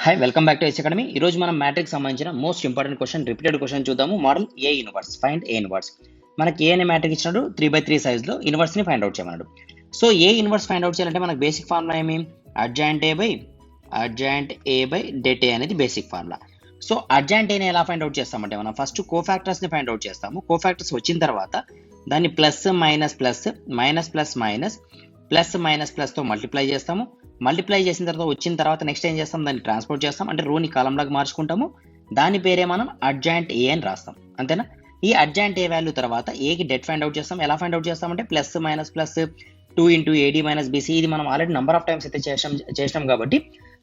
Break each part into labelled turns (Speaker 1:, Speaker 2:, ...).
Speaker 1: Hi welcome back to S academy. ఈ రోజు మనం మ్యాట్రిక్స్ సంబంధించిన most important question, repeated question చూద్దాము. Model A inverse, find A inverse. మనకి ఏ అనే మ్యాట్రిక్స్ ఇచ్చినాడు 3/3 సైజ్లో, ఇన్వర్స్ ని ఫైండ్ అవుట్ చేయమన్నాడు. So A inverse find out చేయాలంటే మనకు బేసిక్ ఫార్ములా ఏమి, adjoint A by det A అనేది బేసిక్ ఫార్ములా. సో అడ్జాయింట్ ఏని ఎలా ఫైండ్ అవుట్ చేస్తామంటే మనం ఫస్ట్ కోఫాక్టర్స్ ని ఫైండ్ అవుట్ చేస్తాము. కోఫాక్టర్స్ వచ్చిన తర్వాత దాన్ని plus minus plus minus plus minus plus minus ప్లస్తో మల్టిప్లై చేస్తాము. మల్టిప్లై చేసిన తర్వాత వచ్చిన తర్వాత నెక్స్ట్ ఏం చేస్తాం, దాన్ని ట్రాన్స్పోర్ట్ చేస్తాం, అంటే రోని కాలంలాగా మార్చుకుంటాము. దాని పేరే మనం అడ్జాయింట్ ఏ అని రాస్తాం, అంతేనా. ఈ అడ్జాయింట్ ఏ వాల్యూ తర్వాత ఏకి డెట్ ఫైండ్ అవుట్ చేస్తాం. ఎలా ఫైండ్ అవుట్ చేస్తామంటే plus minus plus 2 into AD minus BC. ఇది మనం ఆల్రెడీ నెంబర్ ఆఫ్ టైమ్స్ అయితే చేసాం కాబట్టి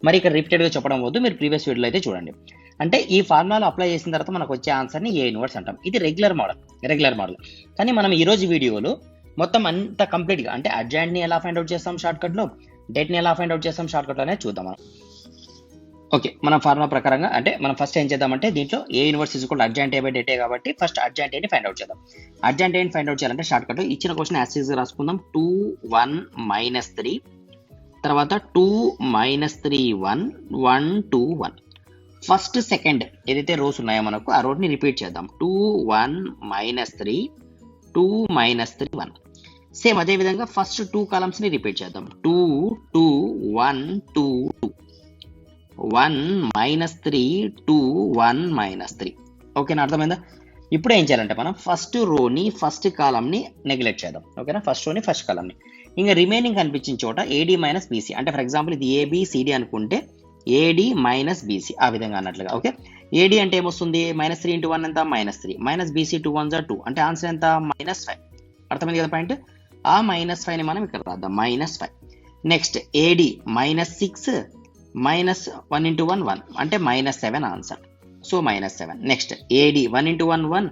Speaker 1: మరి ఇక్కడ రిపీటెడ్గా చెప్పడం వద్దు, మీరు ప్రీవియస్ వీడియోలో అయితే చూడండి. అంటే ఈ ఫార్ములాలో అప్లై చేసిన తర్వాత మనకు వచ్చే ఆన్సర్ని ఏ ఇన్వర్స్ అంటాం. ఇది రెగ్యులర్ మోడల్. కానీ మనం ఈరోజు వీడియోలో మొత్తం అంత కంప్లీట్గా అంటే అడ్జాయింట్ని ఎలా ఫైండ్ అవుట్ చేస్తాం షార్ట్కట్లో, డేట్ని ఎలా ఫైండ్ అవుట్ చేస్తాం షార్ట్కట్లో అనేది చూద్దాం మనం. ఓకే, మన ఫార్ములా ప్రకారంగా అంటే మనం ఫస్ట్ ఏం చేద్దామంటే దీంట్లో A inverse equal adjoint A by det A కాబట్టి ఫస్ట్ అడ్జాయింట్ ఏని ఫైండ్ అవుట్ చేద్దాం. అడ్జాయింట్ ఏని ఫైండ్ అవుట్ చేయాలంటే షార్ట్కట్లో ఇచ్చిన క్వశ్చన్ యాజ్ రాసుకుందాం. 2 1 -3 తర్వాత 2 -3 1 1 2 1. ఫస్ట్ సెకండ్ ఏదైతే రోస్ ఉన్నాయో మనకు ఆ రోని రిపీట్ చేద్దాం. 2 1 -3 2 -3 1. సేమ్ అదే విధంగా ఫస్ట్ 2 కాలమ్స్ ని రిపీట్ చేద్దాం. 2 2 1 2 2 1 -3 2 1 -3. ఓకేనా, అర్థమైందా? ఇప్పుడు ఏం చేయాలంటే మనం ఫస్ట్ రోని ఫస్ట్ కాలమ్ని నెగ్లెక్ట్ చేద్దాం. ఓకేనా, ఫస్ట్ రోని ఫస్ట్ కాలమ్ని. ఇంకా రిమైనింగ్ కనిపించిన చోట ఏడి మైనస్ బీసీ, అంటే ఫర్ ఎగ్జాంపుల్ ఇది ఏబిసిడి అనుకుంటే ఏడి మైనస్ బీసీ ఆ విధంగా అన్నట్లుగా. ఓకే, ఏడి అంటే ఏమొస్తుంది, -3 ఇంటూ 1 ఎంత -3, మైనస్ బీసీ 2 1 2, అంటే ఆన్సర్ ఎంత -5. అర్థమైంది కదా పాయింట్. ఆ -5ని మనం ఇక్కడ రాద్దాం, -5. నెక్స్ట్ ఏడి -6 -1 ఇంటూ 1 1, అంటే -7 answer. So -7. Next AD 1 into 1 1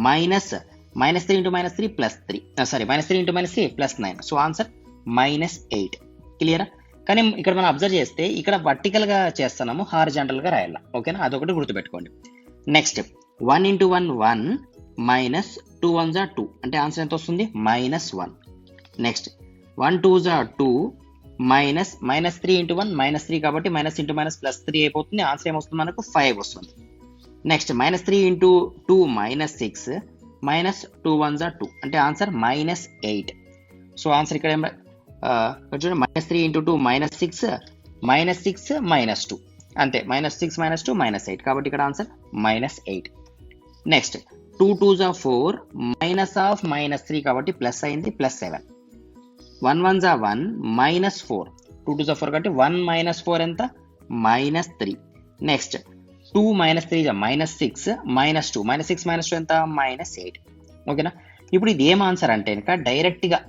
Speaker 1: -3 into -3 +3, sorry -3 into -3 +9. So answer -8. క్లియరా? కానీ ఇక్కడ మనం అబ్జర్వ్ చేస్తే ఇక్కడ వర్టికల్గా చేస్తున్నాము, హారిజాంటల్గా రాయాల. ఓకేనా, అదొకటి గుర్తుపెట్టుకోండి. నెక్స్ట్ 1 ఇంటూ 1 1 -2 1 2, అంటే ఆన్సర్ ఎంత వస్తుంది -1. నెక్స్ట్ 1 2 2 -3 ఇంటూ 1 -3 కాబట్టి మైనస్ ఇంటూ మైనస్ +3 అయిపోతుంది. ఆన్సర్ ఏమొస్తుంది మనకు 5 వస్తుంది. నెక్స్ట్ -3 ఇంటూ 2 -6 -2 1 2, అంటే ఆన్సర్ -8. సో ఆన్సర్ ఇక్కడ చూడండి, -3 ఇంటూ 2 -6 -6 -2, అంతే, -6 -2 -8, కాబట్టి ఇక్కడ ఆన్సర్ -8. నెక్స్ట్ 2 2 4 -3 కాబట్టి ప్లస్ అయింది, +7. 1 1 1 -4, 2 2 4 కాబట్టి 1 -4 ఎంత -3. నెక్స్ట్ 2 -3 -6 -2, -6 -2 ఎంత -8. ఓకేనా, ఇప్పుడు ఇది ఏం ఆన్సర్ అంటే కనుక డైరెక్ట్గా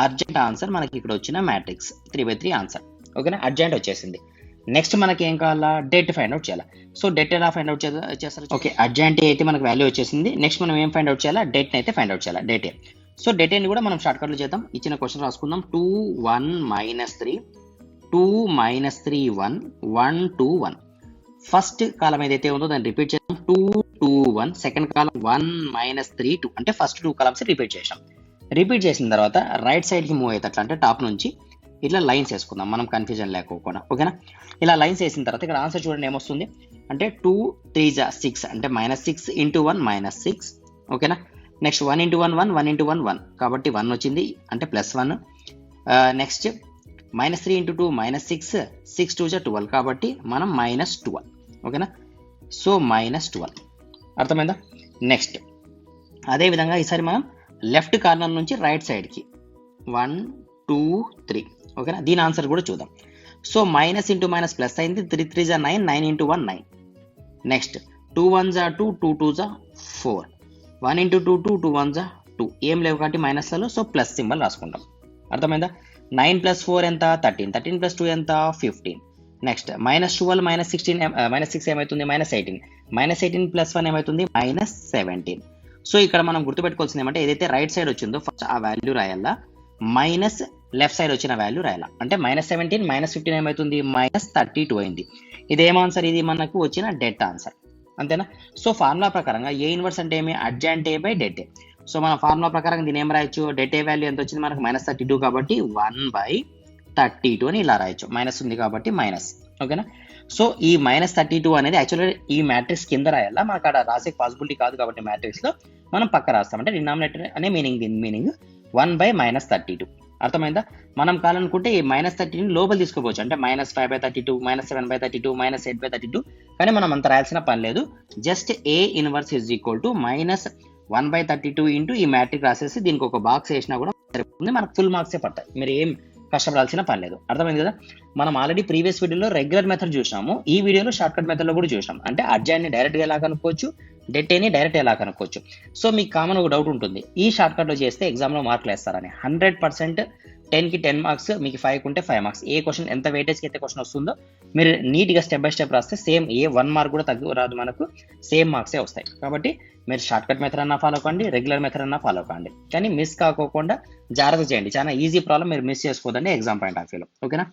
Speaker 1: అర్జెంట్ ఆన్సర్ మనకి ఇక్కడ వచ్చిన మ్యాట్రిక్స్ 3/3 ఆన్సర్. ఓకేనా, అర్జెంట్ వచ్చేసింది. నెక్స్ట్ మనకి ఏం కావాలా, డెట్ ఫైండ్ అవుట్ చేయాలి. సో డెట్ ఎలా ఫైండ్ అవుట్ చేస్తారు? ఓకే, అర్జెంట్ అయితే మనకు వాల్యూ వచ్చేసింది. నెక్స్ట్ మనం ఏం ఫైండ్ అవుట్ చేయాలా, డెట్ని అయితే ఫైండ్ అవుట్ చేయాలి, డెట్ ఏ. సో డెట్ ఏని కూడా మనం షార్ట్కట్లో చేద్దాం. ఇచ్చిన క్వశ్చన్ రాసుకుందాం. 2 1 -3 2 -3 1 1 2 1. ఫస్ట్ కాలం ఏదైతే ఉందో దాన్ని రిపీట్ చేద్దాం. 2 2 1. సెకండ్ కాలం 1 -3 2, అంటే ఫస్ట్ 2 కాలమ్స్ రిపీట్ చేసాం. రిపీట్ చేసిన తర్వాత రైట్ సైడ్కి మూవ్ అయ్యేటట్లు అంటే టాప్ నుంచి ఇట్లా లైన్స్ వేసుకుందాం, మనం కన్ఫ్యూజన్ లేకోకుండా. ఓకేనా, ఇలా లైన్స్ వేసిన తర్వాత ఇక్కడ ఆన్సర్ చూడండి ఏమొస్తుంది అంటే 2 3 6, అంటే -6 ఇంటూ 1 -6. ఓకేనా, నెక్స్ట్ 1 ఇంటూ 1 1 1 ఇంటూ 1 1, కాబట్టి 1 వచ్చింది, అంటే +1. నెక్స్ట్ -3 ఇంటూ 2 -6 6 2 12, కాబట్టి మనం -12. ఓకేనా, సో -12. అర్థమైందా? నెక్స్ట్ అదేవిధంగా ఈసారి మనం లెఫ్ట్ కార్నర్ నుంచి రైట్ సైడ్కి 1 2 3. ఓకేనా, దీని ఆన్సర్ కూడా చూద్దాం. So minus into minus plus అయింది, 3 3 9 9 ఇంటూ 1 9. నెక్స్ట్ 2 1 2 2 2 4, 1 ఇంటూ 2 2 2 1 2, ఏం లేవు కాబట్టి మైనస్లలో, సో ప్లస్ సింబల్ రాసుకుంటాం. అర్థమైందా? 9 + 4 ఎంత 13, 13 + 2 ఎంత 15. నెక్స్ట్ -12 -6 ఏమవుతుంది -18, -18 + 1 ఏమవుతుంది -17. సో ఇక్కడ మనం గుర్తుపెట్టుకోవాల్సింది ఏమంటే ఏదైతే రైట్ సైడ్ వచ్చిందో ఫస్ట్ ఆ వాల్యూ రాయాలా, మైనస్ లెఫ్ట్ సైడ్ వచ్చిన వాల్యూ రాయాలా. అంటే -17 -15 ఏమవుతుంది -32 అయింది. ఇది ఏం ఆన్సర్, ఇది మనకు వచ్చిన డెట్ ఆన్సర్, అంతేనా. సో ఫార్ములా ప్రకారంగా ఏ ఇన్వర్స్ అంటే ఏమి, adjoint A by det A. So మన ఫార్ములా ప్రకారం దీని ఏం రాయొచ్చు, డెట్ ఏ వాల్యూ ఎంత వచ్చింది మనకు -32 కాబట్టి 1/32 అని ఇలా రాయొచ్చు, మైనస్ ఉంది కాబట్టి మైనస్. ఓకేనా, సో ఈ -32 అనేది యాక్చువల్గా ఈ మ్యాట్రిక్స్ కింద రాయాలా, మనకు అక్కడ రాసే పాసిబిలిటీ కాదు కాబట్టి మ్యాట్రిక్స్లో మనం పక్క రాస్తాం. అంటే డినామినేటర్ అనే దీని మీనింగ్ 1/-32. అర్థమైందా? మనం కావాలనుకుంటే ఈ -32 లోపల తీసుకోవచ్చు, అంటే -5/32, -7/32, -8/32. కానీ మనం అంత రాయాల్సిన పని లేదు. Just A inverse is equal to -1/32 into ఈ మ్యాట్రిక్ రాసేసి దీనికి ఒక బాక్స్ వేసినా కూడా సరిపోతుంది, మనకు ఫుల్ మార్క్సే పడతాయి. మీరు ఏం కష్టపడాల్సిన పని లేదు. అర్థమైంది కదా? మనం ఆల్రెడీ ప్రీవియస్ వీడియోలో రెగ్యులర్ మెథడ్ చూసినాము, ఈ వీడియోలో షార్ట్ కట్ మెథడ్లో కూడా చూసాం. అంటే అడ్జాయిన్ ని డైరెక్ట్గా ఎలా కనుక్కోవచ్చు, డెట్ ని డైరెక్ట్ ఎలా కనుక్కోవచ్చు. సో మీకు కామన్ ఒక డౌట్ ఉంటుంది, ఈ షార్ట్ కట్లో చేస్తే ఎగ్జామ్లో మార్కులు వేస్తారని. 100% 10కి 10 మార్క్స్, మీకు 5కి ఉంటే 5 మార్క్స్. ఏ క్వశ్చన్ ఎంత వెయిటేజ్కి అయితే క్వశ్చన్ వస్తుందో మీరు నీట్గా స్టెప్ బై స్టెప్ రాస్తే సేమ్, ఏ 1 మార్క్ కూడా తగ్గు రాదు, మనకు సేమ్ మార్క్సే వస్తాయి. కాబట్టి మీరు షార్ట్ కట్ మెథడ్ అన్నా ఫాలో కండి, రెగ్యులర్ మెథడ్ అన్నా ఫాలో కండి, కానీ మిస్ కాకోకుండా జాగ్రత్త చేయండి. చాలా ఈజీ ప్రాబ్లం, మీరు మిస్ చేసుకోదండి ఎగ్జామ్ పాయింట్ ఆఫ్ వ్యూలో. ఓకేనా?